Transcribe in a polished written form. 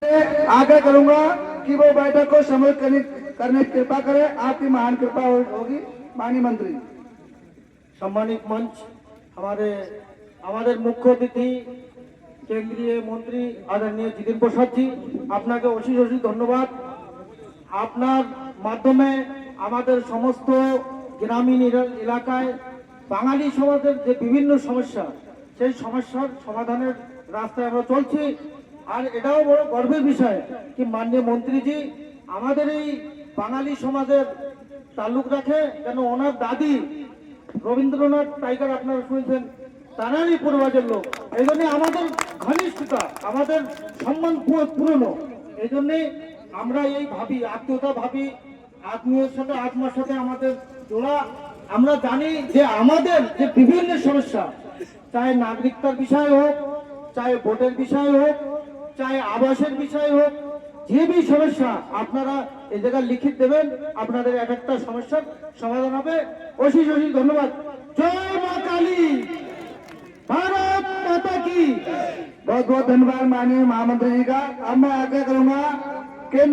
आग्रह करूंगा कि वो बैठक को सम्मिलित करने की कृपा करें। आपकी महान कृपा होगी माननीय मंत्री। सम्मानित मंच हमारे मुख्य अतिथि केंद्रीय मंत्री आदरणीय जितेन प्रसाद जी, আপনাকে অশেষ অশেষ ধন্যবাদ। আপনার মাধ্যমে আমাদের সমস্ত গ্রামীণ এলাকায় বাঙালি সমাজের যে বিভিন্ন সমস্যা, সেই সমস্যার সমাধানের রাস্তায় আমরা চলছি। আর এটাও বড় গর্বের বিষয় কি মাননীয় মন্ত্রীজি আমাদের এই বাঙালি সমাজের তাল্লুক রাখে, কেন ওনার দাদি রবীন্দ্রনাথ টাইগার আপনারা শুনেছেন, তারারই পূর্বজের লোক। এই জন্য আমাদের ঘনিষ্ঠতা, আমাদের সম্মান পুরনো। এই জন্যে আমরা এই ভাবি, আত্মীয়তা ভাবি, আত্মীয়ের সাথে আত্মার সাথে আমাদের জোড়া। আমরা জানি যে আমাদের যে বিভিন্ন সমস্যা, চাहे নাগরিকতার বিষয় হোক, চাहे ভোটের বিষয় হোক, চাहे আবাসের বিষয় হোক, যে भी সমস্যা আপনারা এই জায়গায় লিখিত দেবেন, আপনাদের এক একটা সমস্যার সমাধান হবে। অশেষ অশেষ ধন্যবাদ। জয় মা কালী, भारत माता की। बहुत बहुत धन्यवाद माननीय महामंत्री जी का। अब मैं आग्रह करूंगा केंद्रीय